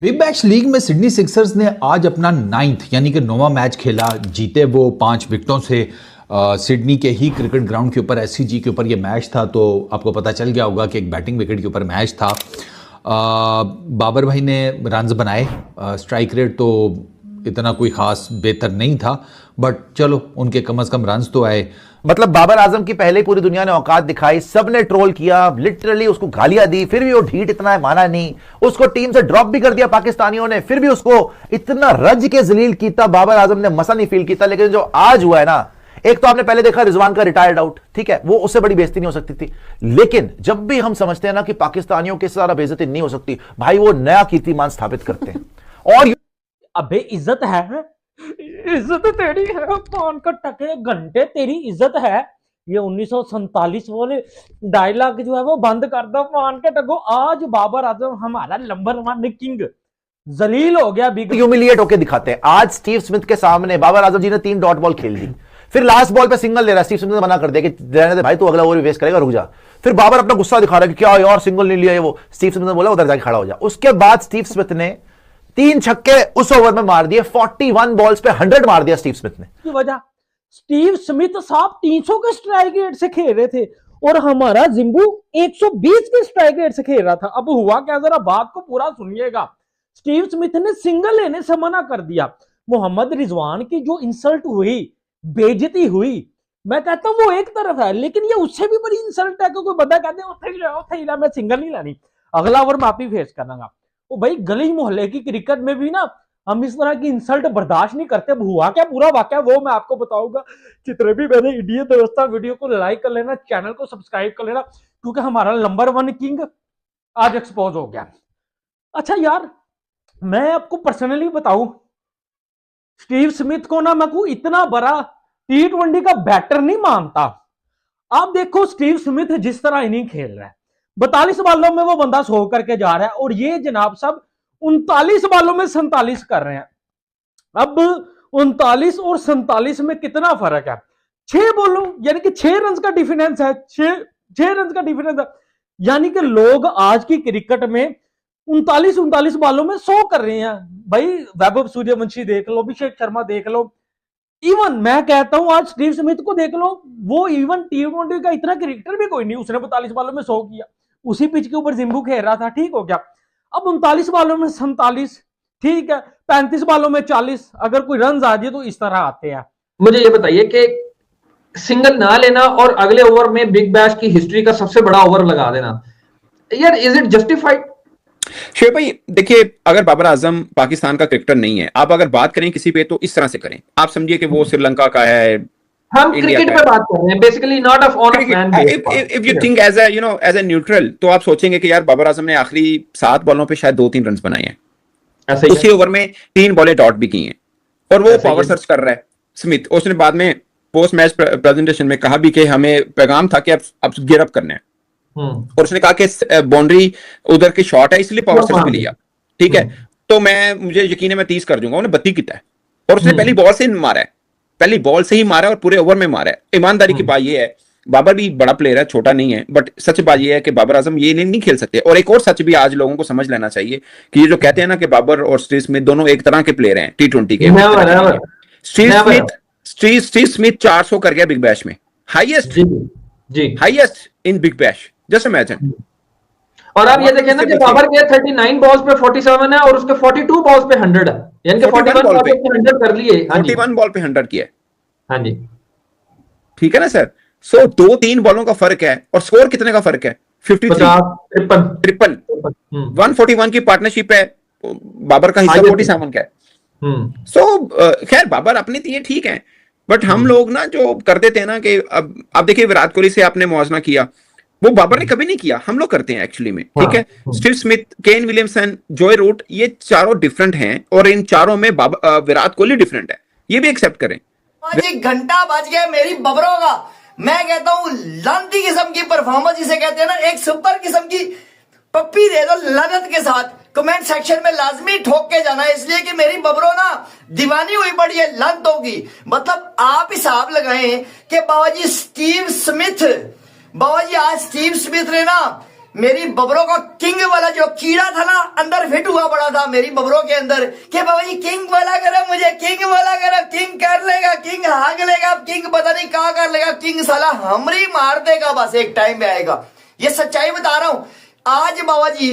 Big bash league में Sydney Sixers ने आज अपना 9th यानी कि 9वां मैच खेला। जीते वो 5 विकेटों से। सिडनी के ही क्रिकेट ग्राउंड के ऊपर SCG के ऊपर ये मैच था, तो आपको पता चल गया होगा कि एक बैटिंग विकेट के ऊपर मैच था। बाबर भाई ने रन्स बनाए। स्ट्राइक रेट तो इतना कोई खास बेहतर नहीं था, बट चलो उनके कम से कम रन्स तो आए। मतलब बाबर आजम की पहले पूरी दुनिया ने औकात दिखाई, सबने ट्रोल किया, लिटरली उसको गालियां दी, फिर भी वो ढीठ इतना है माना नहीं। उसको टीम से ड्रॉप भी कर दिया पाकिस्तानियों ने, फिर भी उसको इतना रज के जलील किया बाबर आजम ने, मसा नहीं फील किया। लेकिन जो आज हुआ है ना, एक तो आपने पहले देखा रिजवान का रिटायर्ड आउट, ठीक है, वो उससे बड़ी बेइज्जती नहीं हो सकती थी। लेकिन जब भी हम समझते हैं ना कि पाकिस्तानियों के सारा बेइज्जती नहीं हो सकती, भाई वो नया कीर्तिमान स्थापित करते हैं। और अबे इज्जत है, इज्जत तेरी है, पान का टके घंटे तेरी इज्जत है। ये 1947 वाले डायलॉग जो है वो बंद कर दो, पान के टको। आज बाबर आजम हमारा नंबर 1 किंग जलील हो गया, बिग ह्यूमिलिएट होके दिखाते हैं। आज स्टीव स्मिथ के सामने बाबर आजम जी ने 3 डॉट बॉल खेल दी, फिर लास्ट बॉल पे सिंगल ले रहा है। स्टीव स्मिथ ने मना कर दिया कि रहने दे भाई, तू अगला ओवर भी वेस्ट करेगा, रुक जा। फिर बाबर अपना गुस्सा दिखा रहा है कि क्या यार सिंगल नहीं लिया है वो। स्टीव स्मिथ ने बोला उधर जाके खड़ा हो जा। उसके बाद स्टीव स्मिथ ने 3 छक्के उस ओवर में मार दिए। 41 बॉल्स पे 100 मार दिया स्टीव स्मिथ ने। की वजह स्टीव स्मिथ साहब 300 के स्ट्राइक रेट से खेल रहे थे और हमारा जिम्बू 120 के स्ट्राइक रेट से खेल रहा था। अब हुआ क्या, जरा बात को पूरा सुनिएगा। स्टीव स्मिथ ने सिंगल लेने से मना कर दिया। मोहम्मद रिजवान की जो इंसल्ट हुई, बेइज्जती हुई, मैं कहता हूं वो एक तरफ है, लेकिन ये उससे भी बड़ी इंसल्ट है कि कोई बंदा कहते हैं मैं सिंगल नहीं लानी, अगला ओवर माफी फेस करना। वो भाई गली मोहल्ले की क्रिकेट में भी ना हम इस तरह की इंसल्ट बर्दाश्त नहीं करते। हुआ क्या पूरा वाकया वो मैं आपको बताऊंगा। जितने भी मेरे इंडियन दोस्त, वीडियो को लाइक कर लेना, चैनल को सब्सक्राइब कर लेना, क्योंकि हमारा नंबर 1 किंग आज एक्सपोज हो गया। अच्छा यार, मैं आपको पर्सनली बताऊं, स्टीव स्मिथ को ना मैं को इतना बड़ा T20 का बैटर नहीं मानता। आप देखो स्टीव स्मिथ जिस तरह इनिंग खेल रहा है, 42 बालों में वो बंदा 100 करके जा रहा है, और ये जनाब सब 39 बालों में 47 कर रहे हैं। अब 39 और 47 में कितना फर्क है? 6 बॉलों यानी कि 6 रन का डिफरेंस है। 6 रन का डिफरेंस है, यानी कि लोग आज की क्रिकेट में 39 बालों में 100 कर रहे हैं। भाई वैभव सूर्यवंशी देख लो, अभिषेक शर्मा देख लो, इवन मैं कहता हूं आज स्टीव स्मिथ को देख लो, वो इवन T20 का इतना क्रिकेटर भी कोई नहीं, उसने 42 बालों में 100 किया। उसी पिच के ऊपर जिम्बू खेल रहा था, ठीक हो गया। अब 39 बालों में 47, ठीक है, 35 बालों में 40, अगर कोई रन आ जाए तो इस तरह आते हैं। मुझे ये बताइए कि सिंगल ना लेना और अगले ओवर में बिग बैश की हिस्ट्री का सबसे बड़ा ओवर लगा देना, यार इज इट जस्टिफाइड? शेर भाई देखिए, अगर बाबर आजम पाकिस्तान का क्रिकेटर नहीं है, आप अगर बात करें किसी पे तो इस तरह से करें। आप समझिए कि वो श्रीलंका का है, हम क्रिकेट पे बात कर रहे हैं basically, not of on fan base. If you think as as a neutral, तो आप सोचेंगे कि यार बाबर आजम ने आखिरी 7 बॉलों पे शायद 2-3 रन बनाए हैं, उसी ओवर में 3 बॉलें डॉट भी की हैं, और वो पावर सर्च कर रहा है स्मिथ। उसने बाद में पोस्ट मैच प्रेजेंटेशन में कहा भी कि हमें पैगाम था कि अब गिव अप करना है, और उसने कहा कि बाउंड्री उधर की शॉट है इसलिए पावर सर्च भी लिया, ठीक है। तो मुझे यकीन है मैं 30 कर दूंगा। उन्हें 32 किया है, और उसने पहली बॉल से मारा है, पहली बॉल से ही मारा है, और पूरे ओवर में मारा है। ईमानदारी की बात यह है, बाबर भी बड़ा प्लेयर है, छोटा नहीं है, बट सच बात यह है कि बाबर आजम ये नहीं खेल सकते। और एक और सच भी आज लोगों को समझ लेना चाहिए कि ये जो कहते हैं ना कि बाबर और स्टीव स्मिथ दोनों एक तरह के प्लेयर हैं T20 के। स्टीव स्मिथ 400 कर गया बिग बैश में, highest in big bash, just imagine. और आप ये देखें ना कि बाबर के 39 बॉल्स पे 47 है और उसके 42 बॉल्स पे 100 है, यानी कि 41 बॉल पे 100 कर लिए। 41 बॉल पे 100 किया, हाँ जी, ठीक है ना सर। सो 2-3 बॉलों का फर्क है, और स्कोर कितने का फर्क है? 53 141 की पार्टनरशिप है, बाबर का हिस्सा 47 का है। सो खैर बाबर अपने लिए ठीक है, बट हम लोग ना जो कर देते हैं ना कि अब आप देखिए विराट कोहली से आपने मुआवजा किया, वो बाबर ने कभी नहीं किया, हम लोग करते हैं एक्चुअली में, ठीक है। Steve Smith, Kane Williamson, Joe Root, ये चारों डिफरेंट हैं, और इन चारों में विराट कोहली डिफरेंट है, ये भी एक्सेप्ट करें। घंटा बज गया मेरी बबरों का। मैं कहता हूं लांती किस्म की परफॉर्मेंस जिसे कहते हैं ना, एक सुपर किस्म की पप्पी दे दो लानत के साथ। कमेंट सेक्शन में लाजमी ठोक के जाना, इसलिए कि मेरी बबरों ना दीवानी हुई पड़ी है लानतों की। मतलब आप हिसाब लगाएं कि बाबाजी स्टीव स्मिथ, बाबाजी आज स्टीव स्मिथ ने ना मेरी बबरों का किंग वाला जो कीड़ा था ना अंदर फिट हुआ पड़ा था मेरी बबरों के अंदर कि बाबा जी किंग वाला करो, मुझे किंग वाला करो, किंग कर लेगा, किंग हाग लेगा, किंग पता नहीं कहा कर लेगा, किंग साला हमरी मार देगा, बस एक टाइम में आएगा। ये सच्चाई बता रहा हूं। आज बाबा जी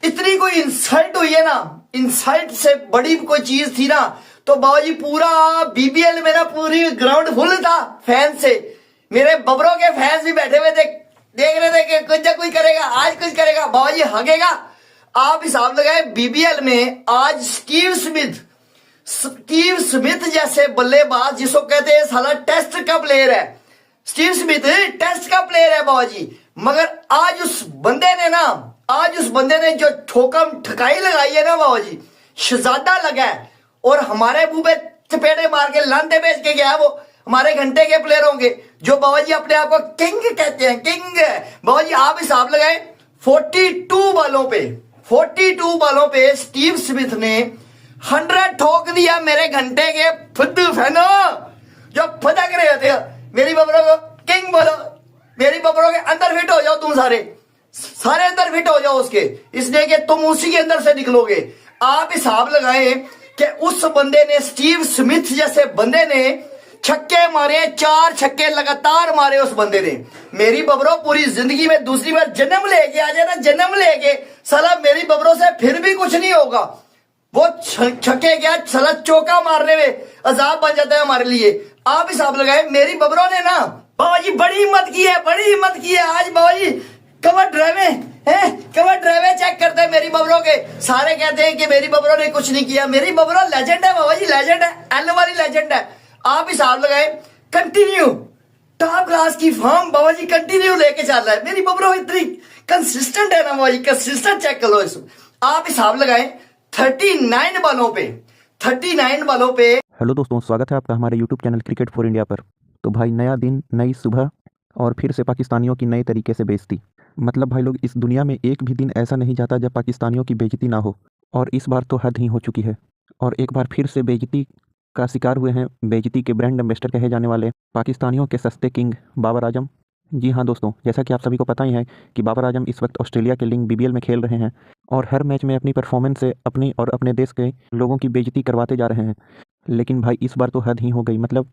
इतनी कोई इंसल्ट हुई है ना, इंसल्ट से बड़ी कोई चीज थी ना, तो बाबा जी पूरा बीबीएल में ना पूरी ग्राउंड फुल था फैन से। मेरे बबरों के फैंस भी बैठे हुए थे, देख रहे थे कि कुछ ना कुछ करेगा, आज कुछ करेगा, बाबा जी हगेगा। आप हिसाब लगाए बीबीएल में आज स्टीव स्मिथ जैसे बल्लेबाज जिसको कहते हैं साला टेस्ट का प्लेयर है, स्टीव स्मिथ टेस्ट का प्लेयर है बाबा जी, मगर आज उस बंदे ने जो ठोकम ठकाई लगाई है ना बाबा जी, शहजादा लगा है और हमारे मुंह पे चपेटे मार के लांते बेच के गया है। वो हमारे घंटे के प्लेयर होंगे जो बाबा जी अपने आप को किंग कहते हैं, किंग। बाबा जी आप हिसाब लगाएं 42 बॉलों पे स्टीव स्मिथ ने 100 ठोक दिया मेरे घंटे के फुद्दू फैनो जो फदक रहे होते हैं। मेरी बबरों को किंग बोलो, मेरी बबरों के अंदर फिट हो जाओ, तुम सारे अंदर फिट हो जाओ उसके, इसलिए कि तुम उसी के अंदर से निकलोगे। आप हिसाब लगाएं कि उस बंदे ने, स्टीव स्मिथ जैसे बंदे ने छक्के मारे, 4 छक्के लगातार मारे उस बंदे ने। मेरी बबरों पूरी जिंदगी में दूसरी बार जन्म लेके आ जाए ना, जन्म लेके साला मेरी बबरों से फिर भी कुछ नहीं होगा। वो छक्के क्या साला चौका मारने में अजाब बन जाता है हमारे लिए। आप हिसाब लगाए मेरी बबरों ने ना बाबा जी बड़ी हिम्मत की है। आज बाबा जी कवर ड्राइवे चेक करते हैं मेरी बबरों के, सारे कहते हैं कि मेरी बबरों ने कुछ नहीं किया। मेरी बबरों लेजेंड है बाबा जी, लेजेंड है, एल वाली लेजेंड है। आप हिसाब लगाए कंटिन्यू टॉप क्लास की फॉर्म बाबा जी कंटिन्यू लेके चल रहा है। मेरी बबरों इतनी कंसिस्टेंट है ना बाबा जी, कंसिस्टेंट चेक करो इसमें। आप हिसाब लगाए 39 बॉलों पे। हेलो दोस्तों, स्वागत है आपका हमारे YouTube channel cricket for India पर। तो भाई नया दिन, नई सुबह और फिर से पाकिस्तानियों की नए तरीके से बेइज्जती। मतलब भाई लोग, इस दुनिया में एक भी दिन ऐसा नहीं जाता जब पाकिस्तानियों की बेइज्जती ना हो, और इस बार तो हद ही हो चुकी है। और एक बार फिर से बेइज्जती का शिकार हुए हैं बेइज्जती के ब्रांड एम्बेसडर कहे जाने वाले पाकिस्तानियों के सस्ते किंग बाबर आजम। जी हाँ दोस्तों, जैसा कि आप सभी को पता ही है कि बाबर आजम इस वक्त ऑस्ट्रेलिया के लीग बीबीएल में खेल रहे हैं और हर मैच में अपनी परफॉर्मेंस से अपनी और अपने देश के लोगों की बेइज्जती करवाते जा रहे हैं। लेकिन भाई इस बार तो हद ही हो गई। मतलब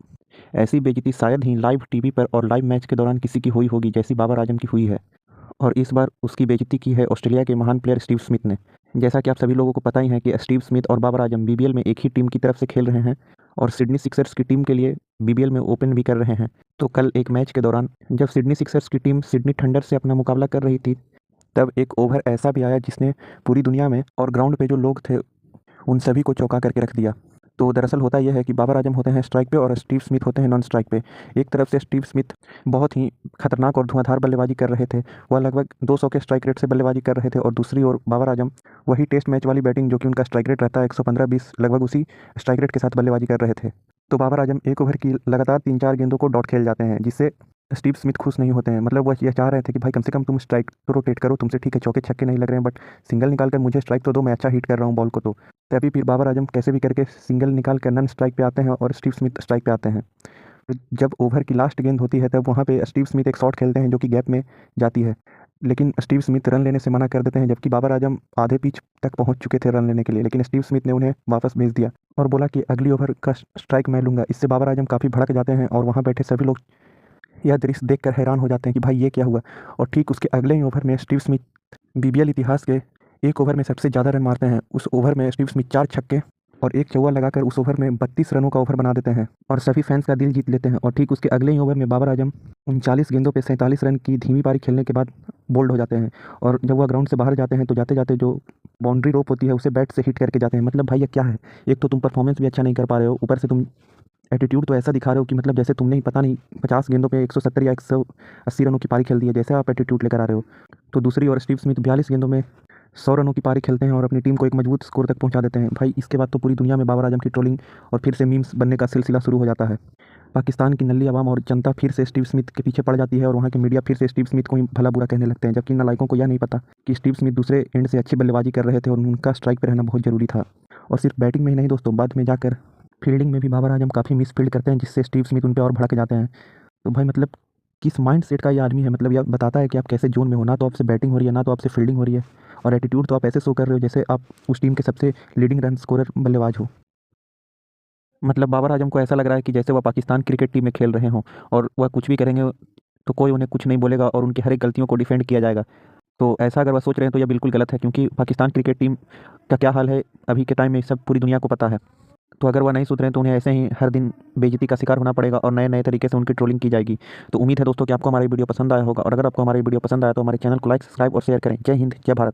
ऐसी बेइज्जती शायद ही लाइव टीवी पर और लाइव मैच के दौरान किसी की हुई होगी जैसी बाबर आजम की हुई है। और इस बार उसकी बेइज्जती की है ऑस्ट्रेलिया के महान प्लेयर स्टीव स्मिथ ने। जैसा कि आप सभी लोगों को पता ही है कि स्टीव स्मिथ और बाबर आजम बीबीएल में एक ही टीम की तरफ से खेल रहे हैं और सिडनी सिक्सर्स की टीम के लिए बीबीएल में ओपन भी कर रहे हैं। तो कल एक मैच के दौरान जब सिडनी सिक्सर्स की टीम सिडनी थंडर से अपना मुकाबला कर रही थी, तब एक ओवर ऐसा भी आया जिसने पूरी दुनिया में और ग्राउंड पे जो लोग थे उन सभी को चौंका करके रख दिया। तो दरअसल होता यह है कि बाबर आजम होते हैं स्ट्राइक पे और स्टीव स्मिथ होते हैं नॉन स्ट्राइक पे। एक तरफ से स्टीव स्मिथ बहुत ही खतरनाक और धुआंधार बल्लेबाजी कर रहे थे, वह लगभग 200 के स्ट्राइक रेट से बल्लेबाजी कर रहे थे, और दूसरी ओर बाबर आजम वही टेस्ट मैच वाली बैटिंग जो कि उनका स्ट्राइक रेट रहता है 115-20, लगभग उसी स्ट्राइक रेट के साथ बल्लेबाजी कर रहे थे। तो बाबर आजम एक ओवर की लगातार 3-4 गेंदों को डॉट खेल जाते हैं, जिससे स्टीव स्मिथ खुश नहीं होते हैं। मतलब वह यह चाह रहे थे कि भाई कम से कम तुम स्ट्राइक तो रोटेट करो, तुमसे ठीक है चौके छक्के नहीं लग रहे हैं, बट सिंगल निकाल कर मुझे स्ट्राइक तो दो, मैं अच्छा हिट कर रहा हूँ बॉल को। तो तभी फिर बाबर आजम कैसे भी करके सिंगल निकाल कर नन स्ट्राइक पे आते हैं और स्टीव स्मिथ स्ट्राइक पे आते हैं। जब ओवर की लास्ट गेंद होती है तब वहाँ पे स्टीव स्मिथ एक शॉट खेलते हैं जो कि गैप में जाती है, लेकिन स्टीव स्मिथ रन लेने से मना कर देते हैं, जबकि बाबर आजम आधे पिच तक पहुंच चुके थे रन लेने के लिए, लेकिन स्टीव स्मिथ ने उन्हें वापस भेज दिया और बोला कि अगली ओवर का स्ट्राइक मैं लूँगा। इससे बाबर आजम काफ़ी भड़क जाते हैं और वहाँ बैठे सभी लोग यह दृश्य देखकर हैरान हो जाते हैं कि भाई ये क्या हुआ। और ठीक उसके अगले ही ओवर में स्टीव स्मिथ बीबीएल इतिहास के एक ओवर में सबसे ज़्यादा रन मारते हैं। उस ओवर में स्टीव स्मिथ 4 छक्के और एक चौका लगाकर उस ओवर में 32 रनों का ओवर बना देते हैं और सभी फैंस का दिल जीत लेते हैं। और ठीक उसके अगले ही ओवर में बाबर आजम 39 गेंदों पे 47 रन की धीमी पारी खेलने के बाद बोल्ड हो जाते हैं, और जब वह ग्राउंड से बाहर जाते हैं तो जाते जाते जो बाउंड्री रोप होती है उसे बैट से हिट करके जाते हैं। मतलब भाई ये क्या है, एक तो तुम परफॉर्मेंस भी अच्छा नहीं कर पा रहे हो, ऊपर से तुम एटीट्यूड तो ऐसा दिखा रहे हो कि मतलब जैसे तुमने ही पता नहीं 50 गेंदों पे 170 या 180 रनों की पारी खेल दी है, जैसे आप एटीट्यूड लेकर आ रहे हो। तो दूसरी ओर स्टीव स्मिथ 42 गेंदों में 100 रनों की पारी खेलते हैं और अपनी टीम को एक मजबूत स्कोर तक पहुंचा देते हैं। भाई इसके बाद तो पूरी दुनिया में बाबर आजम की ट्रोलिंग और फिर से मीम्स बनने का सिलसिला शुरू हो जाता है। पाकिस्तान की नल्ली आवाम और जनता फिर से स्टीव स्मिथ के पीछे पड़ जाती है और वहाँ के मीडिया फिर से स्टीव स्मिथ को ही भला बुरा कहने लगते हैं, जबकि नालायकों को यह नहीं पता कि स्टीव स्मिथ दूसरे एंड से अच्छी बल्लेबाजी कर रहे थे और उनका स्ट्राइक पर रहना बहुत ज़रूरी था। और सिर्फ बैटिंग में ही नहीं दोस्तों, बाद में जाकर फील्डिंग में भी बाबर आजम काफ़ी मिस फील्ड करते हैं, जिससे स्टीव स्मिथ उन पर और भड़क जाते हैं। तो भाई मतलब किस माइंड सेट का ये आदमी है। मतलब यह बताता है कि आप कैसे जोन में हो, ना तो आपसे बैटिंग हो रही है ना तो आपसे फील्डिंग हो रही है, और एटीट्यूड तो आप ऐसे शो कर रहे हो जैसे आप उस टीम के सबसे लीडिंग रन स्कोरर बल्लेबाज हो। मतलब बाबर आजम को ऐसा लग रहा है कि जैसे वह पाकिस्तान क्रिकेट टीम में खेल रहे हों, और वह कुछ भी करेंगे तो कोई उन्हें कुछ नहीं बोलेगा और उनकी हर एक गलतियों को डिफेंड किया जाएगा। तो ऐसा अगर वह सोच रहे हैं तो यह बिल्कुल गलत है, क्योंकि पाकिस्तान क्रिकेट टीम का क्या हाल है अभी के टाइम में सब पूरी दुनिया को पता है। तो अगर वह नहीं सुधरे हैं तो उन्हें ऐसे ही हर दिन बेइज्जती का शिकार होना पड़ेगा और नए नए तरीके से उनकी ट्रोलिंग की जाएगी। तो उम्मीद है दोस्तों कि आपको हमारी वीडियो पसंद आया होगा, और अगर आपको हमारी वीडियो पसंद आया तो हमारे चैनल को लाइक, सब्सक्राइब और शेयर करें। जय हिंद, जय भारत।